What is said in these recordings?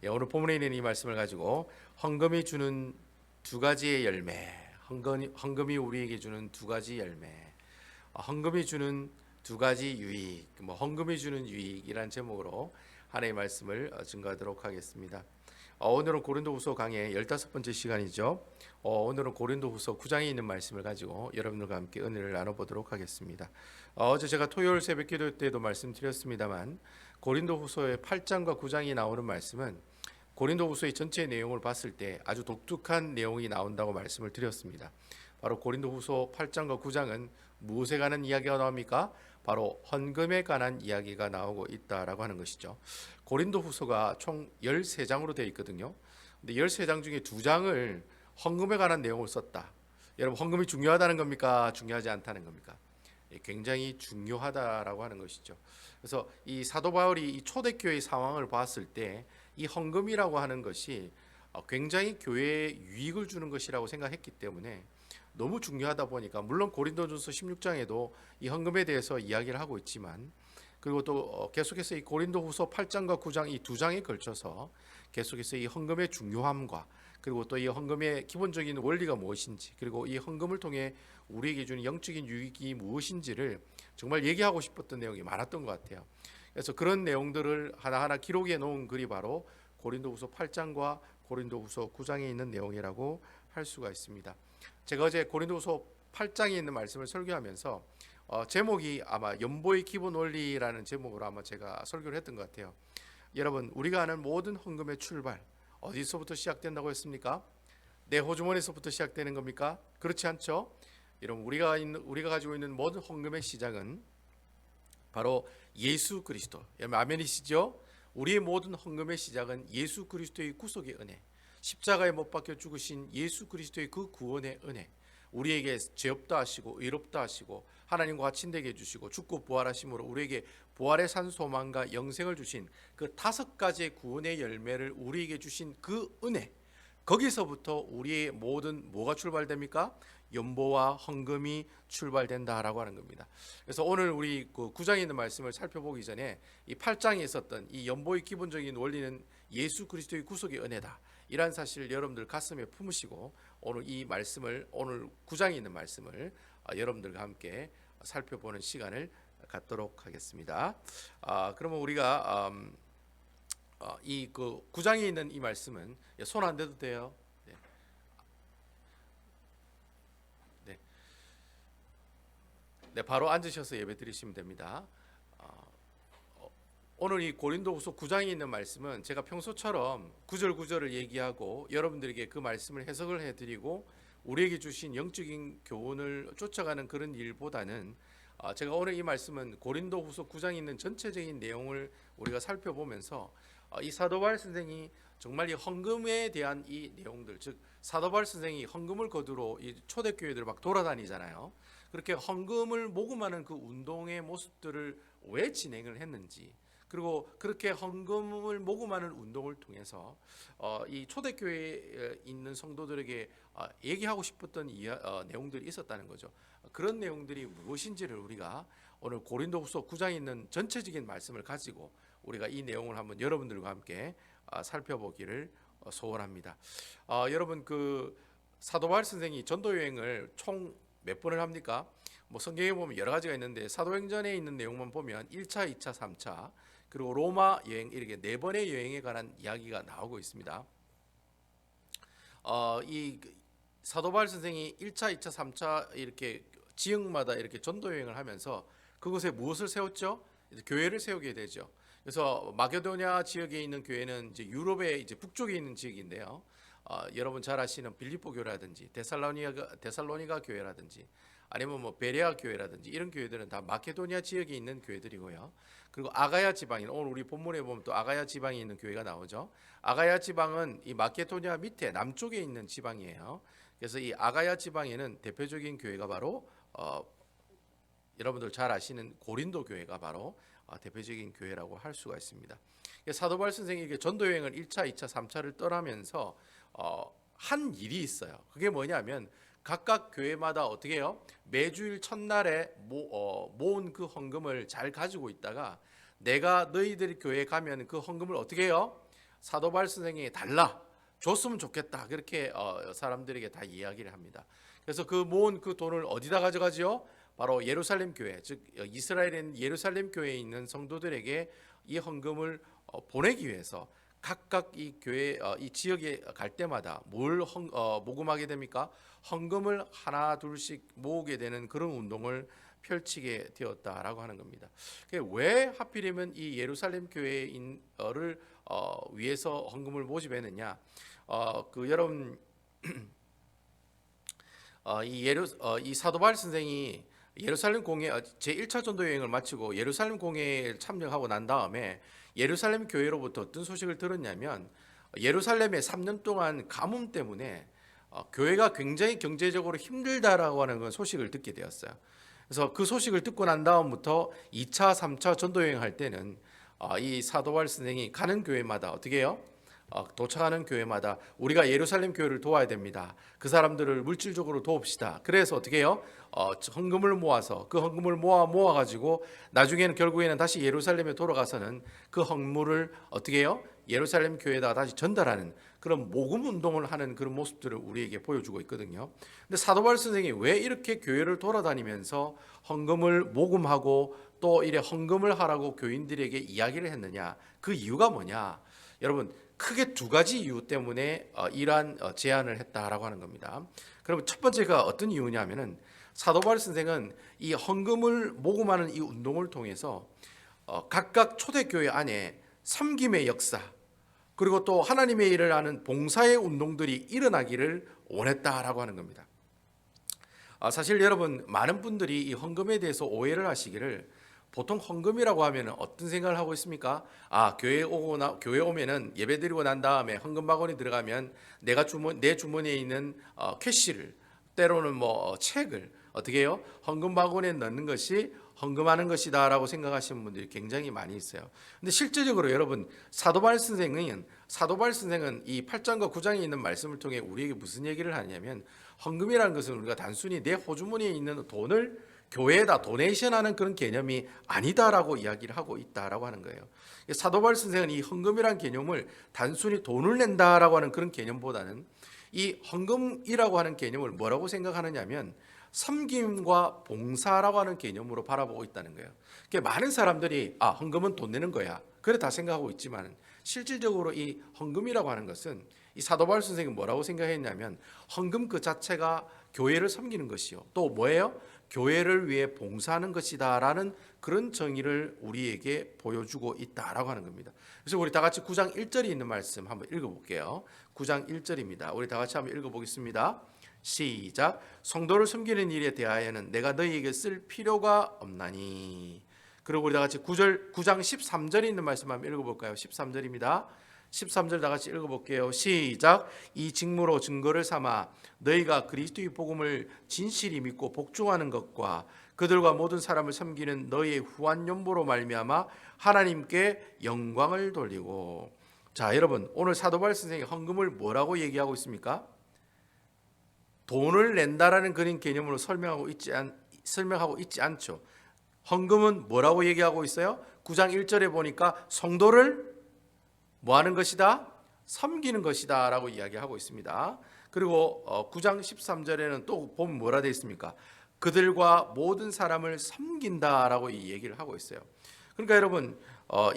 오늘 본문에 있는 이 말씀을 가지고 헌금이 주는 두 가지의 열매, 헌금이 우리에게 주는 두 가지 열매, 헌금이 주는 두 가지 유익, 헌금이 주는 유익이란 제목으로 하나님의 말씀을 증거하도록 하겠습니다. 오늘은 고린도후서 강의 15번째 시간이죠. 오늘은 고린도후서 9장에 있는 말씀을 가지고 여러분들과 함께 은혜를 나눠보도록 하겠습니다. 어제 제가 토요일 새벽 기도 때도 말씀드렸습니다만 고린도후서의 8장과 9장이 나오는 말씀은 고린도후서의 전체 내용을 봤을 때 아주 독특한 내용이 나온다고 말씀을 드렸습니다. 바로 고린도후서 8장과 9장은 무엇에 관한 이야기가 나옵니까? 바로 헌금에 관한 이야기가 나오고 있다라고 하는 것이죠. 고린도후서가 총 13장으로 되어 있거든요. 근데 13장 중에 2장을 헌금에 관한 내용을 썼다. 여러분, 헌금이 중요하다는 겁니까? 중요하지 않다는 겁니까? 굉장히 중요하다라고 하는 것이죠. 그래서 이 사도 바울이 이 초대교회 상황을 봤을 때 이 헌금이라고 하는 것이 굉장히 교회에 유익을 주는 것이라고 생각했기 때문에 너무 중요하다 보니까, 물론 고린도전서 16장에도 이 헌금에 대해서 이야기를 하고 있지만, 그리고 또 계속해서 이 고린도후서 8장과 9장 이 두 장에 걸쳐서 계속해서 이 헌금의 중요함과, 그리고 또 이 헌금의 기본적인 원리가 무엇인지, 그리고 이 헌금을 통해 우리에게 주는 영적인 유익이 무엇인지를 정말 얘기하고 싶었던 내용이 많았던 것 같아요. 그래서 그런 내용들을 하나하나 기록해 놓은 글이 바로 고린도후서 8장과 고린도후서 9장에 있는 내용이라고 할 수가 있습니다. 제가 어제 고린도후서 8장에 있는 말씀을 설교하면서 제목이 아마 연보의 기본 원리라는 제목으로 아마 제가 설교를 했던 것 같아요. 여러분, 우리가 아는 모든 헌금의 출발 어디서부터 시작된다고 했습니까? 내 호주머니에서부터 시작되는 겁니까? 그렇지 않죠? 여러분, 우리가 가지고 있는 모든 헌금의 시작은 바로 예수 그리스도. 여러분, 아멘이시죠? 우리의 모든 헌금의 시작은 예수 그리스도의 구속의 은혜, 십자가에 못 박혀 죽으신 예수 그리스도의 그 구원의 은혜, 우리에게 죄 없다 하시고 의롭다 하시고 하나님과 같이 되게 해주시고 죽고 부활하심으로 우리에게 부활의 산 소망과 영생을 주신 그 5가지의 구원의 열매를 우리에게 주신 그 은혜, 거기서부터 우리의 모든 뭐가 출발됩니까? 연보와 헌금이 출발된다라고 하는 겁니다. 그래서 오늘 우리 그 9장에 있는 말씀을 살펴보기 전에 이 8장에 있었던 이 연보의 기본적인 원리는 예수 그리스도의 구속의 은혜다, 이러한 사실을 여러분들 가슴에 품으시고 오늘 이 말씀을, 오늘 9장에 있는 말씀을 여러분들과 함께 살펴보는 시간을 갖도록 하겠습니다. 그러면 우리가 이 그 9장에 있는 이 말씀은 손 안 대도 돼요. 네. 네. 네, 바로 앉으셔서 예배 드리시면 됩니다. 오늘 이 고린도후서 9장에 있는 말씀은 제가 평소처럼 구절구절을 얘기하고 여러분들에게 그 말씀을 해석을 해드리고 우리에게 주신 영적인 교훈을 쫓아가는 그런 일보다는, 제가 오늘 이 말씀은 고린도후서 9장에 있는 전체적인 내용을 우리가 살펴보면서 이 사도 바울 선생이 정말 이 헌금에 대한 이 내용들, 즉 사도 바울 선생이 헌금을 거두러 이 초대교회들 막 돌아다니잖아요. 그렇게 헌금을 모금하는 그 운동의 모습들을 왜 진행을 했는지, 그리고 그렇게 헌금을 모금하는 운동을 통해서 이 초대교회에 있는 성도들에게 얘기하고 싶었던 내용들이 있었다는 거죠. 그런 내용들이 무엇인지를 우리가 오늘 고린도후서 9장에 있는 전체적인 말씀을 가지고 우리가 이 내용을 한번 여러분들과 함께 살펴보기를 소원합니다. 여러분, 그 사도 바울 선생이 전도 여행을 총 몇 번을 합니까? 뭐 성경에 보면 여러 가지가 있는데 사도행전에 있는 내용만 보면 1차, 2차, 3차, 그리고 로마 여행, 이렇게 4번의 여행에 관한 이야기가 나오고 있습니다. 이 사도 바울 선생이 1차, 2차, 3차 이렇게 지역마다 이렇게 전도 여행을 하면서 그곳에 무엇을 세웠죠? 교회를 세우게 되죠. 그래서 마게도냐 지역에 있는 교회는 이제 유럽의 이제 북쪽에 있는 지역인데요. 여러분 잘 아시는 빌립보 교회라든지 데살로니가 교회라든지 아니면 뭐 베레아 교회라든지 이런 교회들은 다 마케도니아 지역에 있는 교회들이고요. 그리고 아가야 지방인, 오늘 우리 본문에 보면 또 아가야 지방에 있는 교회가 나오죠. 아가야 지방은 이 마케도니아 밑에 남쪽에 있는 지방이에요. 그래서 이 아가야 지방에는 대표적인 교회가 바로 여러분들 잘 아시는 고린도 교회가 바로 대표적인 교회라고 할 수가 있습니다. 사도 바울 선생이 전도 여행을 1차, 2차, 3차를 떠나면서 한 일이 있어요. 그게 뭐냐면 각각 교회마다 어떻게 해요? 매주일 첫날에 모은 그 헌금을 잘 가지고 있다가 내가 너희들 교회에 가면 그 헌금을 어떻게 해요? 사도바울 선생이 달라 줬으면 좋겠다 그렇게 사람들에게 다 이야기를 합니다. 그래서 그 모은 그 돈을 어디다 가져가지요? 바로 예루살렘 교회, 즉 이스라엘인 예루살렘 교회에 있는 성도들에게 이 헌금을 보내기 위해서 각각 이 교회 이 지역에 갈 때마다 뭘 모금하게 됩니까? 헌금을 하나 둘씩 모으게 되는 그런 운동을 펼치게 되었다라고 하는 겁니다. 왜 하필이면 이 예루살렘 교회인을 위해서 헌금을 모집했느냐? 여러분 이 사도 바울 선생이 예루살렘 공회 제1차 전도 여행을 마치고 예루살렘 공회에 참여하고 난 다음에 예루살렘 교회로부터 어떤 소식을 들었냐면 예루살렘에 3년 동안 가뭄 때문에 교회가 굉장히 경제적으로 힘들다라고 하는 건 소식을 듣게 되었어요. 그래서 그 소식을 듣고 난 다음부터 2차, 3차 전도 여행할 때는 이 사도 바울 선생이 가는 교회마다 어떻게 해요? 도착하는 교회마다 우리가 예루살렘 교회를 도와야 됩니다. 그 사람들을 물질적으로 도웁시다. 그래서 어떻게 해요? 헌금을 모아서 그 헌금을 모아 가지고 나중에는 결국에는 다시 예루살렘에 돌아가서는 그 헌물을 어떻게 해요? 예루살렘 교회에다가 다시 전달하는 그런 모금 운동을 하는 그런 모습들을 우리에게 보여주고 있거든요. 근데 사도 바울 선생이 왜 이렇게 교회를 돌아다니면서 헌금을 모금하고 또 이래 헌금을 하라고 교인들에게 이야기를 했느냐? 그 이유가 뭐냐? 여러분 크게 두 가지 이유 때문에 이러한 제안을 했다라고 하는 겁니다. 그럼 첫 번째가 어떤 이유냐면은 사도 바울 선생은 이 헌금을 모금하는 이 운동을 통해서 각각 초대교회 안에 섬김의 역사 그리고 또 하나님의 일을 하는 봉사의 운동들이 일어나기를 원했다라고 하는 겁니다. 사실 여러분 많은 분들이 이 헌금에 대해서 오해를 하시기를 보통 헌금이라고 하면 어떤 생각을 하고 있습니까? 교회 오면은 예배 드리고 난 다음에 헌금 바구니 들어가면 내 주머니에 있는 캐시를 때로는 뭐 책을 어떻게 해요? 헌금 바구니에 넣는 것이 헌금하는 것이다라고 생각하시는 분들이 굉장히 많이 있어요. 근데 실제적으로 여러분 사도 바울 선생은 이 8장과 9장에 있는 말씀을 통해 우리에게 무슨 얘기를 하냐면 헌금이라는 것은 우리가 단순히 내 호주머니에 있는 돈을 교회에다 도네이션하는 그런 개념이 아니다라고 이야기를 하고 있다라고 하는 거예요. 사도 바울 선생은 이 헌금이라는 개념을 단순히 돈을 낸다라고 하는 그런 개념보다는 이 헌금이라고 하는 개념을 뭐라고 생각하느냐면 섬김과 봉사라고 하는 개념으로 바라보고 있다는 거예요. 그러니까 많은 사람들이 헌금은 돈 내는 거야 그래 다 생각하고 있지만 실질적으로 이 헌금이라고 하는 것은 이 사도 바울 선생이 뭐라고 생각했냐면 헌금 그 자체가 교회를 섬기는 것이요 또 뭐예요? 교회를 위해 봉사하는 것이다라는 그런 정의를 우리에게 보여주고 있다라고 하는 겁니다. 그래서 우리 다 같이 9장 1절에 있는 말씀 한번 읽어볼게요. 9장 1절입니다. 우리 다 같이 한번 읽어보겠습니다. 시작. 성도를 섬기는 일에 대하여는 내가 너희에게 쓸 필요가 없나니. 그리고 우리 다 같이 9장 13절에 있는 말씀 한번 읽어볼까요? 13절입니다. 13절 다 같이 읽어볼게요. 시작. 이 직무로 증거를 삼아 너희가 그리스도의 복음을 진실히 믿고 복종하는 것과 그들과 모든 사람을 섬기는 너희의 후한 연보로 말미암아 하나님께 영광을 돌리고. 자, 여러분 오늘 사도 바울 선생이 헌금을 뭐라고 얘기하고 있습니까? 돈을 낸다라는 그런 개념으로 설명하고 있지 않죠. 헌금은 뭐라고 얘기하고 있어요? 9장 1절에 보니까 성도를 뭐 하는 것이다? 섬기는 것이다 라고 이야기하고 있습니다. 그리고 9장 13절에는 또 보면 뭐라 되어 있습니까? 그들과 모든 사람을 섬긴다라고 이 얘기를 하고 있어요. 그러니까 여러분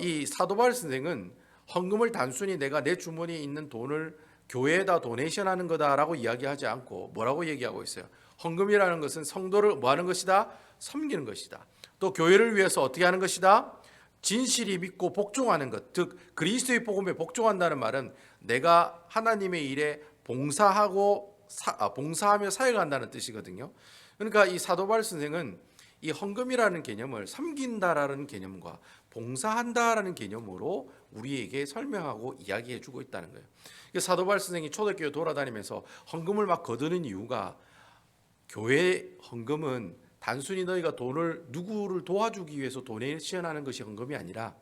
이 사도 바울 선생은 헌금을 단순히 내가 내 주머니에 있는 돈을 교회에다 도네이션하는 거다라고 이야기하지 않고 뭐라고 얘기하고 있어요? 헌금이라는 것은 성도를 뭐 하는 것이다? 섬기는 것이다. 또 교회를 위해서 어떻게 하는 것이다? 진실이 믿고 복종하는 것, 즉 그리스도의 복음에 복종한다는 말은 내가 하나님의 일에 봉사하며 사역한다는 뜻이거든요. 그러니까 이 사도 바울 선생은 이 헌금이라는 개념을 섬긴다라는 개념과 봉사한다라는 개념으로 우리에게 설명하고 이야기해주고 있다는 거예요. 사도 바울 선생이 초대교회 돌아다니면서 헌금을 막 거두는 이유가 교회 헌금은 단순히 너희가 돈을 누구를 도와주기 위해서 도네이션하는 것이 헌금이 아니라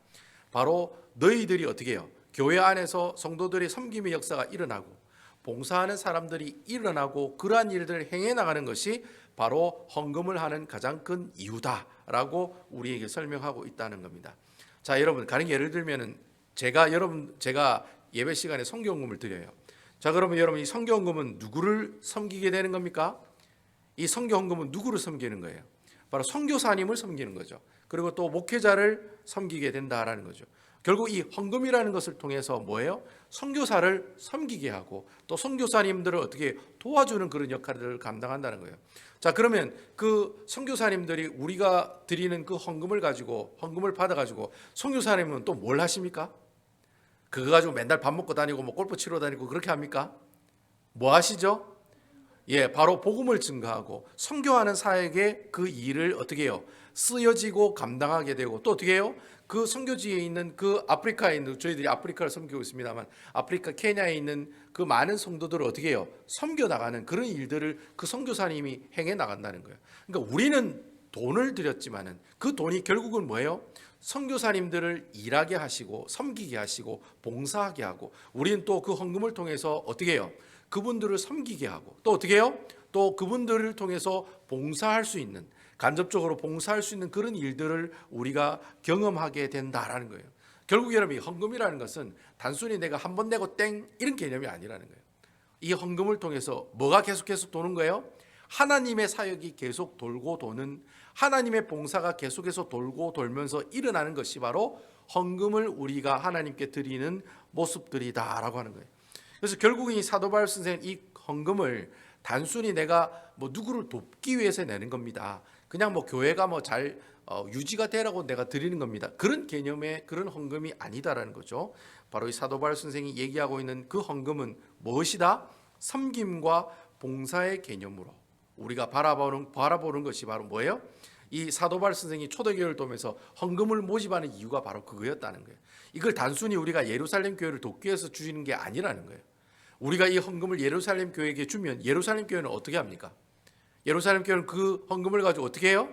바로 너희들이 어떻게 해요? 교회 안에서 성도들의 섬김의 역사가 일어나고 봉사하는 사람들이 일어나고 그러한 일들을 행해 나가는 것이 바로 헌금을 하는 가장 큰 이유다라고 우리에게 설명하고 있다는 겁니다. 자, 여러분 가령 예를 들면은 제가 예배 시간에 성경금을 드려요. 자, 그러면 여러분 이 성경금은 누구를 섬기게 되는 겁니까? 이 성경금은 누구를 섬기는 거예요? 바로 선교사님을 섬기는 거죠. 그리고 또 목회자를 섬기게 된다라는 거죠. 결국 이 헌금이라는 것을 통해서 뭐예요? 선교사를 섬기게 하고 또 선교사님들을 어떻게 도와주는 그런 역할을 감당한다는 거예요. 자, 그러면 그 선교사님들이 우리가 드리는 그 헌금을 가지고 헌금을 받아 가지고 선교사님은 또 뭘 하십니까? 그거 가지고 맨날 밥 먹고 다니고 뭐 골프 치러 다니고 그렇게 합니까? 뭐 하시죠? 예, 바로 복음을 증거하고 선교하는 사역에 그 일을 어떻게 해요? 쓰여지고 감당하게 되고 또 어떻게 해요? 그 선교지에 있는 그 아프리카에 있는 저희들이 아프리카를 섬기고 있습니다만 아프리카 케냐에 있는 그 많은 성도들을 어떻게 해요? 섬겨 나가는 그런 일들을 그 선교사님이 행해 나간다는 거예요. 그러니까 우리는 돈을 들였지만은 그 돈이 결국은 뭐예요? 선교사님들을 일하게 하시고 섬기게 하시고 봉사하게 하고 우리는 또 그 헌금을 통해서 어떻게 해요? 그분들을 섬기게 하고 또 어떻게 해요? 또 그분들을 통해서 봉사할 수 있는 간접적으로 봉사할 수 있는 그런 일들을 우리가 경험하게 된다라는 거예요. 결국 여러분 이 헌금이라는 것은 단순히 내가 한 번 내고 땡 이런 개념이 아니라는 거예요. 이 헌금을 통해서 뭐가 계속해서 도는 거예요? 하나님의 사역이 계속 돌고 도는 하나님의 봉사가 계속해서 돌고 돌면서 일어나는 것이 바로 헌금을 우리가 하나님께 드리는 모습들이다라고 하는 거예요. 그래서 결국은 이 사도 바울 선생은 이 헌금을 단순히 내가 뭐 누구를 돕기 위해서 내는 겁니다. 그냥 뭐 교회가 뭐 잘 유지가 되라고 내가 드리는 겁니다. 그런 개념의 그런 헌금이 아니다라는 거죠. 바로 이 사도 바울 선생이 얘기하고 있는 그 헌금은 무엇이다? 섬김과 봉사의 개념으로 우리가 바라보는 것이 바로 뭐예요? 이 사도 바울 선생이 초대교회를 돕면서 헌금을 모집하는 이유가 바로 그거였다는 거예요. 이걸 단순히 우리가 예루살렘 교회를 돕기 위해서 주시는 게 아니라는 거예요. 우리가 이 헌금을 예루살렘 교회에게 주면 예루살렘 교회는 어떻게 합니까? 예루살렘 교회는 그 헌금을 가지고 어떻게 해요?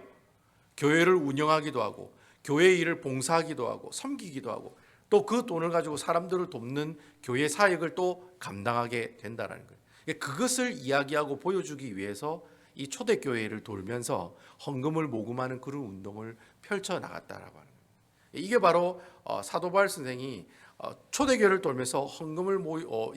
교회를 운영하기도 하고 교회 일을 봉사하기도 하고 섬기기도 하고 또 그 돈을 가지고 사람들을 돕는 교회 사역을 또 감당하게 된다는 거예요. 그것을 이야기하고 보여주기 위해서 이 초대교회를 돌면서 헌금을 모금하는 그런 운동을 펼쳐나갔다라고 하는 거예요. 이게 바로 사도 바울 선생이 초대교회를 돌면서 헌금을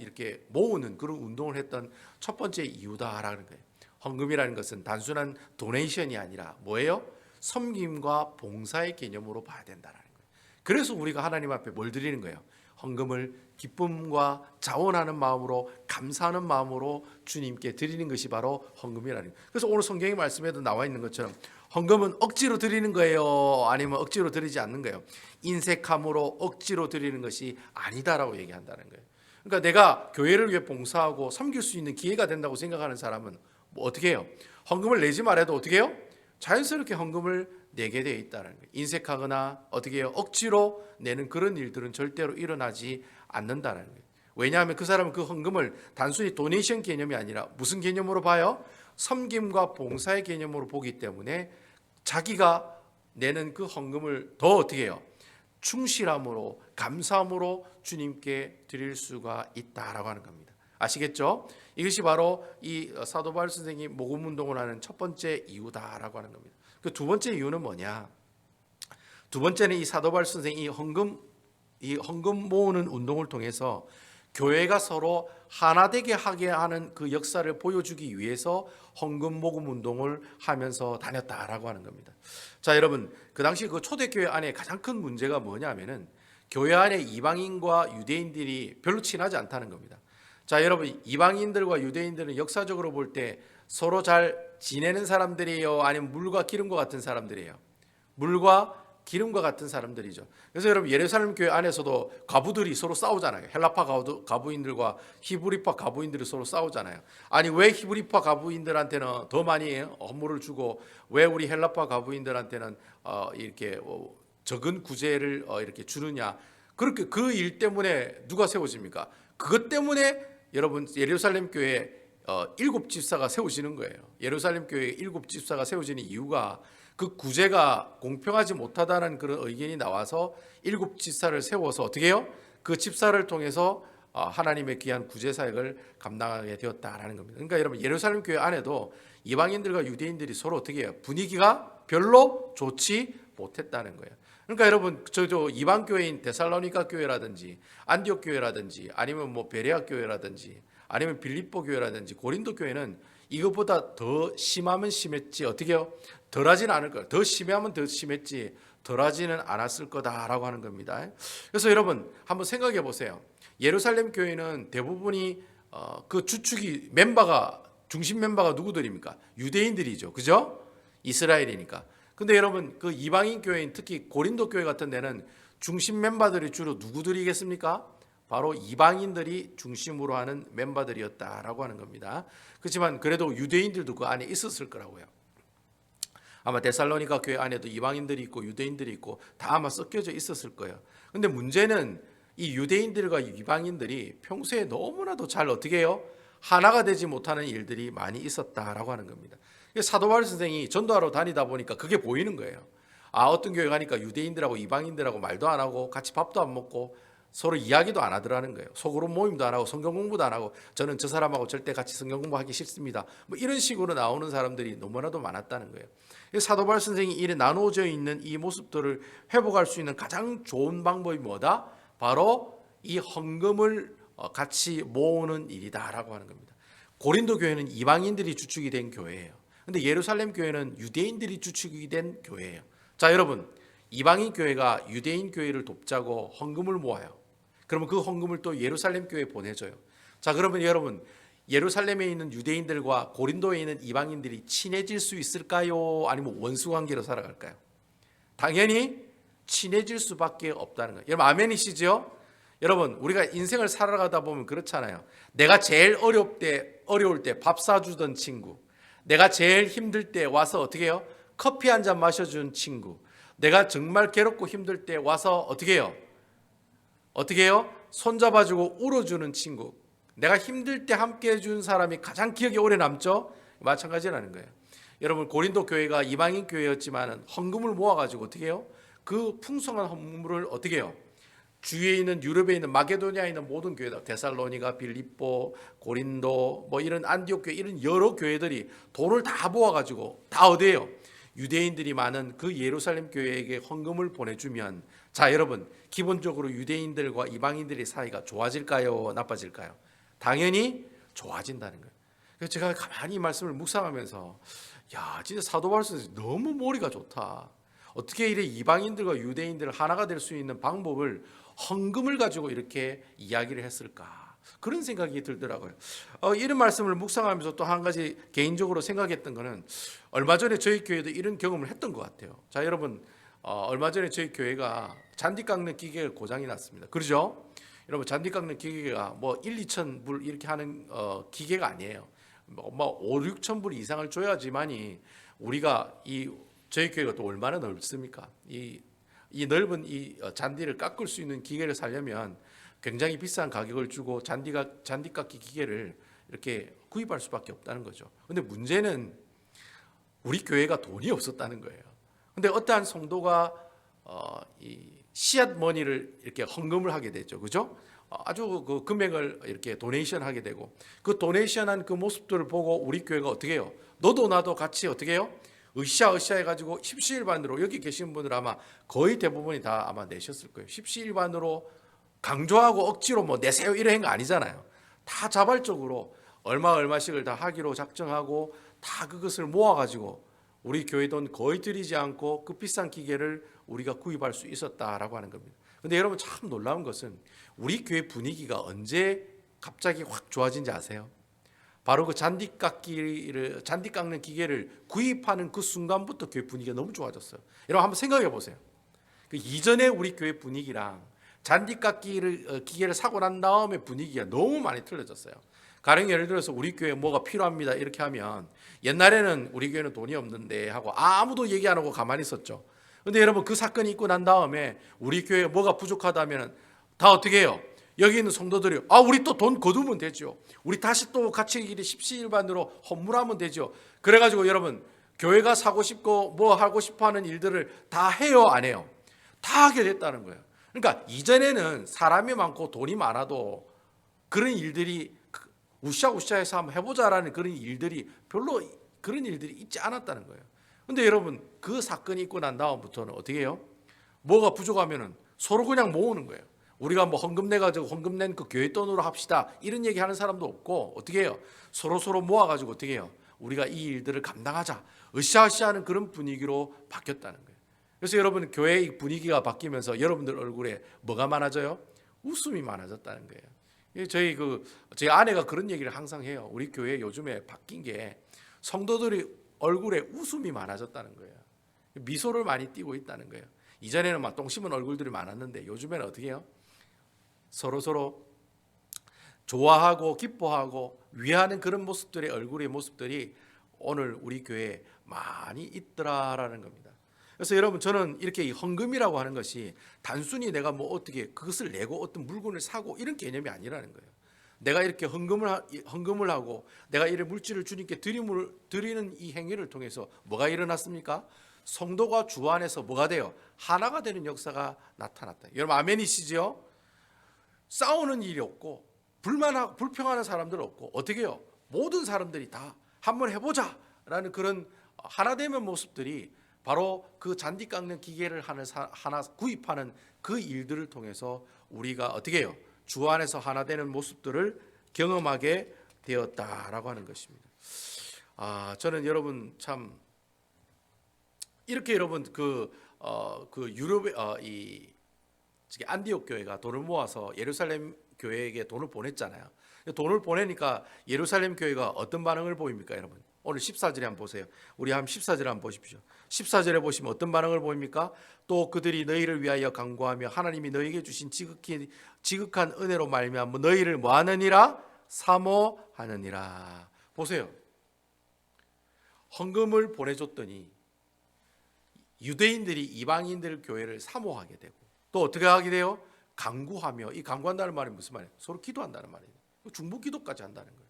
이렇게 모으는 그런 운동을 했던 첫 번째 이유다라는 거예요. 헌금이라는 것은 단순한 도네이션이 아니라 뭐예요? 섬김과 봉사의 개념으로 봐야 된다는 거예요. 그래서 우리가 하나님 앞에 뭘 드리는 거예요? 헌금을 기쁨과 자원하는 마음으로 감사하는 마음으로 주님께 드리는 것이 바로 헌금이라는 거예요. 그래서 오늘 성경의 말씀에도 나와 있는 것처럼 헌금은 억지로 드리는 거예요? 아니면 억지로 드리지 않는 거예요? 인색함으로 억지로 드리는 것이 아니다라고 얘기한다는 거예요. 그러니까 내가 교회를 위해 봉사하고 섬길 수 있는 기회가 된다고 생각하는 사람은 뭐 어떻게 해요? 헌금을 내지 말아도 어떻게 해요? 자연스럽게 헌금을 내게 되어 있다는 거예요. 인색하거나 어떻게 해요? 억지로 내는 그런 일들은 절대로 일어나지 않는다는 거예요. 왜냐하면 그 사람은 그 헌금을 단순히 도네이션 개념이 아니라 무슨 개념으로 봐요? 섬김과 봉사의 개념으로 보기 때문에 자기가 내는 그 헌금을 더 어떻게 해요? 충실함으로 감사함으로 주님께 드릴 수가 있다라고 하는 겁니다. 아시겠죠? 이것이 바로 이 사도 바울 선생이 모금 운동을 하는 첫 번째 이유다라고 하는 겁니다. 그 두 번째 이유는 뭐냐? 두 번째는 이 사도 바울 선생이 이 헌금 모으는 운동을 통해서 교회가 서로 하나 되게 하게 하는 그 역사를 보여주기 위해서 헌금 모금 운동을 하면서 다녔다라고 하는 겁니다. 자, 여러분, 그 당시 그 초대교회 안에 가장 큰 문제가 뭐냐면은 교회 안에 이방인과 유대인들이 별로 친하지 않다는 겁니다. 자, 여러분, 이방인들과 유대인들은 역사적으로 볼 때 서로 잘 지내는 사람들이에요? 아니면 물과 기름과 같은 사람들이에요? 물과 기름과 같은 사람들이죠. 그래서 여러분 예루살렘 교회 안에서도 과부들이 서로 싸우잖아요. 헬라파 과부인들과 히브리파 과부인들이 서로 싸우잖아요. 아니 왜 히브리파 과부인들한테는 더 많이 헌물을 주고 왜 우리 헬라파 과부인들한테는 이렇게 적은 구제를 이렇게 주느냐? 그렇게 그 일 때문에 누가 세워집니까? 그것 때문에 여러분 예루살렘 교회에 7 집사가 세워지는 거예요. 예루살렘 교회에 7 집사가 세워지는 이유가 그 구제가 공평하지 못하다는 그런 의견이 나와서 7 집사를 세워서 어떻게 해요? 그 집사를 통해서 하나님의 귀한 구제 사역을 감당하게 되었다라는 겁니다. 그러니까 여러분 예루살렘 교회 안에도 이방인들과 유대인들이 서로 어떻게 해요? 분위기가 별로 좋지 못했다는 거예요. 그러니까 여러분 저 이방 교회인 데살로니가 교회라든지 안디옥 교회라든지 아니면 뭐 베레아 교회라든지 아니면 빌립보 교회라든지 고린도 교회는 이것보다 더 심하면 심했지 어떻게요? 덜하지는 않을 거예요. 더 심하면 더 심했지 덜하지는 않았을 거다라고 하는 겁니다. 그래서 여러분 한번 생각해 보세요. 예루살렘 교회는 대부분이 그 주축이 중심 멤버가 누구들입니까? 유대인들이죠. 그죠? 이스라엘이니까. 근데 여러분 그 이방인 교회인 특히 고린도 교회 같은 데는 중심 멤버들이 주로 누구들이겠습니까? 바로 이방인들이 중심으로 하는 멤버들이었다라고 하는 겁니다. 그렇지만 그래도 유대인들도 그 안에 있었을 거라고요. 아마 데살로니가 교회 안에도 이방인들이 있고 유대인들이 있고 다 아마 섞여져 있었을 거예요. 근데 문제는 이 유대인들과 이방인들이 평소에 너무나도 잘 어떻게 해요? 하나가 되지 못하는 일들이 많이 있었다라고 하는 겁니다. 사도 바울 선생이 전도하러 다니다 보니까 그게 보이는 거예요. 어떤 교회 가니까 유대인들하고 이방인들하고 말도 안 하고 같이 밥도 안 먹고 서로 이야기도 안 하더라는 거예요. 속으로 모임도 안 하고 성경 공부도 안 하고 저는 저 사람하고 절대 같이 성경 공부하기 싫습니다. 뭐 이런 식으로 나오는 사람들이 너무나도 많았다는 거예요. 사도 바울 선생이 이래 나누어져 있는 이 모습들을 회복할 수 있는 가장 좋은 방법이 뭐다? 바로 이 헌금을 같이 모으는 일이다라고 하는 겁니다. 고린도 교회는 이방인들이 주축이 된 교회예요. 근데 예루살렘 교회는 유대인들이 주축이 된 교회예요. 자, 여러분, 이방인 교회가 유대인 교회를 돕자고 헌금을 모아요. 그러면 그 헌금을 또 예루살렘 교회에 보내줘요. 자, 그러면 여러분, 예루살렘에 있는 유대인들과 고린도에 있는 이방인들이 친해질 수 있을까요? 아니면 원수 관계로 살아갈까요? 당연히 친해질 수밖에 없다는 거예요. 여러분 아멘이시죠? 여러분 우리가 인생을 살아가다 보면 그렇잖아요. 내가 제일 어려울 때 밥 사주던 친구, 내가 제일 힘들 때 와서 어떻게 해요? 커피 한 잔 마셔준 친구, 내가 정말 괴롭고 힘들 때 와서 어떻게 해요? 손잡아주고 울어주는 친구, 내가 힘들 때 함께 해준 사람이 가장 기억에 오래 남죠? 마찬가지라는 거예요. 여러분 고린도 교회가 이방인 교회였지만 헌금을 모아가지고 어떻게 해요? 그 풍성한 헌물을 어떻게 해요? 주위에 있는 유럽에 있는 마게도니아에 있는 모든 교회들, 데살로니가, 빌립보, 고린도, 뭐 이런 안디옥 교회 이런 여러 교회들이 돈을 다 모아가지고 다 어디에요? 유대인들이 많은 그 예루살렘 교회에게 헌금을 보내주면, 자 여러분 기본적으로 유대인들과 이방인들의 사이가 좋아질까요? 나빠질까요? 당연히 좋아진다는 거예요. 그래서 제가 가만히 이 말씀을 묵상하면서 야 진짜 사도 바울 선생님 너무 머리가 좋다. 어떻게 이래 이방인들과 유대인들 하나가 될 수 있는 방법을 헌금을 가지고 이렇게 이야기를 했을까? 그런 생각이 들더라고요. 이런 말씀을 묵상하면서 또 한 가지 개인적으로 생각했던 거는 얼마 전에 저희 교회도 이런 경험을 했던 것 같아요. 자 여러분 얼마 전에 저희 교회가 잔디 깎는 기계가 고장이 났습니다. 그러죠? 여러분 잔디 깎는 기계가 뭐 1, 2천 불 이렇게 하는 기계가 아니에요. 뭐 5, 6천 불 이상을 줘야지만이 우리가 저희 교회가 또 얼마나 넓습니까? 이 넓은 이 잔디를 깎을 수 있는 기계를 사려면 굉장히 비싼 가격을 주고 잔디 깎기 기계를 이렇게 구입할 수밖에 없다는 거죠. 근데 문제는 우리 교회가 돈이 없었다는 거예요. 근데 어떠한 성도가 이 씨앗 머니를 이렇게 헌금을 하게 되죠. 그죠? 아주 그 금액을 이렇게 도네이션 하게 되고 그 도네이션한 그 모습들을 보고 우리 교회가 어떻게 해요? 너도 나도 같이 어떻게 해요? 으쌰 해가지고 십시일반으로 여기 계신 분들 아마 거의 대부분이 다 아마 내셨을 거예요. 십시일반으로 강조하고 억지로 뭐 내세요 이런 거 아니잖아요. 다 자발적으로 얼마씩을 다 하기로 작정하고 다 그것을 모아가지고 우리 교회 돈 거의 들이지 않고 그 비싼 기계를 우리가 구입할 수 있었다라고 하는 겁니다. 근데 여러분 참 놀라운 것은 우리 교회 분위기가 언제 갑자기 확 좋아진지 아세요? 바로 그 잔디 깎는 기계를 구입하는 그 순간부터 교회 분위기가 너무 좋아졌어요. 여러분 한번 생각해 보세요. 그 이전에 우리 교회 분위기랑 잔디 깎기 기계를 사고 난 다음에 분위기가 너무 많이 틀려졌어요. 가령 예를 들어서 우리 교회에 뭐가 필요합니다 이렇게 하면 옛날에는 우리 교회는 돈이 없는데 하고 아무도 얘기 안 하고 가만히 있었죠. 근데 여러분 그 사건이 있고 난 다음에 우리 교회에 뭐가 부족하다면 다 어떻게 해요? 여기 있는 성도들이 우리 또 돈 거두면 되죠. 우리 다시 또 같이 십시일반으로 헌물하면 되죠. 그래가지고 여러분 교회가 사고 싶고 뭐 하고 싶어하는 일들을 다 해요 안 해요? 다 하게 됐다는 거예요. 그러니까 이전에는 사람이 많고 돈이 많아도 그런 일들이 우쌰우쌰해서 한번 해보자라는 그런 일들이 별로 그런 일들이 있지 않았다는 거예요. 근데 여러분 그 사건이 있고 난 다음부터는 어떻게 해요? 뭐가 부족하면은 서로 그냥 모으는 거예요. 우리가 뭐 헌금 내가지고 헌금 낸 그 교회 돈으로 합시다 이런 얘기 하는 사람도 없고 어떻게 해요? 서로 모아가지고 어떻게 해요? 우리가 이 일들을 감당하자 으쌰으쌰하는 그런 분위기로 바뀌었다는 거예요. 그래서 여러분 교회의 분위기가 바뀌면서 여러분들 얼굴에 뭐가 많아져요? 웃음이 많아졌다는 거예요. 저희 아내가 그런 얘기를 항상 해요. 우리 교회 요즘에 바뀐 게 성도들이 얼굴에 웃음이 많아졌다는 거예요. 미소를 많이 띠고 있다는 거예요. 이전에는 막 똥 씹은 얼굴들이 많았는데 요즘에는 어떻게 해요? 서로 좋아하고 기뻐하고 위하는 그런 모습들의 얼굴의 모습들이 오늘 우리 교회에 많이 있더라라는 겁니다. 그래서 여러분 저는 이렇게 이 헌금이라고 하는 것이 단순히 내가 뭐 어떻게 그것을 내고 어떤 물건을 사고 이런 개념이 아니라는 거예요. 내가 이렇게 헌금을 하고 내가 이런 물질을 주님께 드리는 이 행위를 통해서 뭐가 일어났습니까? 성도가 주 안에서 뭐가 돼요? 하나가 되는 역사가 나타났다. 여러분 아멘이시죠? 싸우는 일이 없고 불평하는 사람들 없고 어떻게 해요? 모든 사람들이 다 한번 해보자라는 그런 하나 되는 모습들이 바로 그 잔디 깎는 기계를 하나 구입하는 그 일들을 통해서 우리가 어떻게 해요? 주 안에서 하나 되는 모습들을 경험하게 되었다라고 하는 것입니다. 저는 여러분 참 이렇게 여러분 그 유럽의 이 안디옥 교회가 돈을 모아서 예루살렘 교회에게 돈을 보냈잖아요. 돈을 보내니까 예루살렘 교회가 어떤 반응을 보입니까, 여러분? 오늘 14절에 한번 보세요. 우리 한 14절에 한번 보십시오. 14절에 보시면 어떤 반응을 보입니까? 또 그들이 너희를 위하여 간구하며 하나님이 너희에게 주신 지극한 은혜로 말미암아 너희를 뭐 하느니라? 사모하느니라. 보세요. 헌금을 보내줬더니 유대인들이 이방인들 교회를 사모하게 되고 또 어떻게 하게 돼요? 간구하며, 이 간구한다는 말이 무슨 말이에요? 서로 기도한다는 말이에요. 중보 기도까지 한다는 거예요.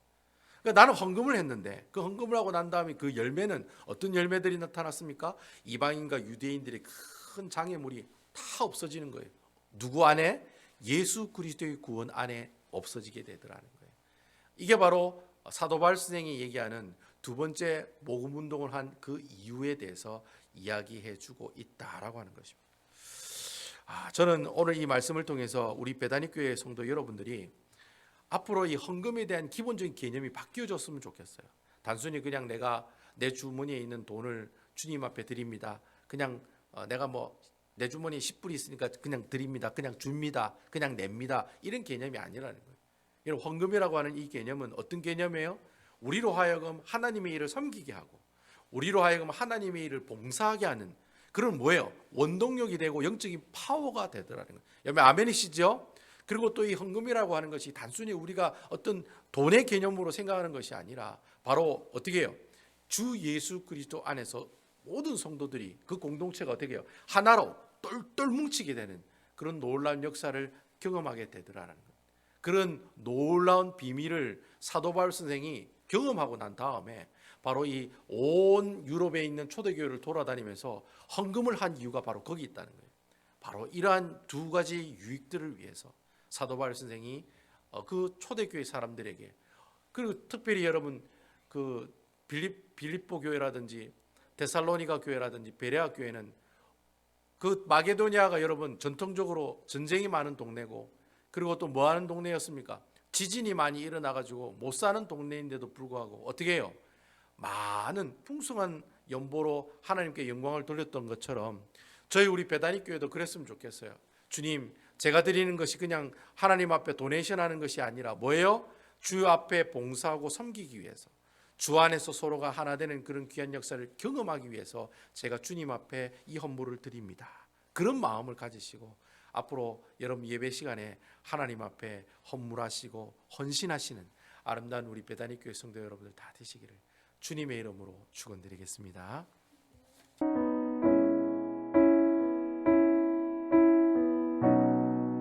그러니까 나는 헌금을 했는데 그 헌금을 하고 난 다음에 그 열매는 어떤 열매들이 나타났습니까? 이방인과 유대인들의 큰 장애물이 다 없어지는 거예요. 누구 안에? 예수 그리스도의 구원 안에 없어지게 되더라는 거예요. 이게 바로 사도 바울 선생이 얘기하는 두 번째 복음 운동을 한 그 이유에 대해서 이야기해 주고 있다라고 하는 것입니다. 저는 오늘 이 말씀을 통해서 우리 베다니 교회 성도 여러분들이 앞으로 이 헌금에 대한 기본적인 개념이 바뀌어졌으면 좋겠어요. 단순히 그냥 내가 내 주머니에 있는 돈을 주님 앞에 드립니다. 그냥 내가 뭐 내 주머니에 10불이 있으니까 그냥 드립니다. 그냥 줍니다. 그냥 냅니다. 이런 개념이 아니라는 거예요. 여러분 헌금이라고 하는 이 개념은 어떤 개념이에요? 우리로 하여금 하나님의 일을 섬기게 하고 우리로 하여금 하나님의 일을 봉사하게 하는 그런 뭐예요? 원동력이 되고 영적인 파워가 되더라는 거예요. 여러분 아멘이시죠? 그리고 또 이 헌금이라고 하는 것이 단순히 우리가 어떤 돈의 개념으로 생각하는 것이 아니라 바로 어떻게 해요? 주 예수 그리스도 안에서 모든 성도들이 그 공동체가 어떻게 해요? 하나로 똘똘 뭉치게 되는 그런 놀라운 역사를 경험하게 되더라는 거예요. 그런 놀라운 비밀을 사도 바울 선생이 경험하고 난 다음에 바로 이 온 유럽에 있는 초대교회를 돌아다니면서 헌금을 한 이유가 바로 거기 있다는 거예요. 바로 이러한 두 가지 유익들을 위해서 사도 바울 선생이 그 초대교회 사람들에게 그리고 특별히 여러분 그 빌립보 교회라든지 데살로니가 교회라든지 베레아 교회는 그 마게도니아가 여러분 전통적으로 전쟁이 많은 동네고 그리고 또 뭐 하는 동네였습니까? 지진이 많이 일어나가지고 못 사는 동네인데도 불구하고 어떻게 해요? 많은 풍성한 연보로 하나님께 영광을 돌렸던 것처럼 저희 우리 베다니 교회도 그랬으면 좋겠어요. 주님, 제가 드리는 것이 그냥 하나님 앞에 도네이션 하는 것이 아니라 뭐예요? 주 앞에 봉사하고 섬기기 위해서 주 안에서 서로가 하나 되는 그런 귀한 역사를 경험하기 위해서 제가 주님 앞에 이 헌물을 드립니다. 그런 마음을 가지시고 앞으로 여러분 예배 시간에 하나님 앞에 헌물하시고 헌신하시는 아름다운 우리 베다니 교회 성도 여러분들 다 되시기를 주님의 이름으로 축원드리겠습니다.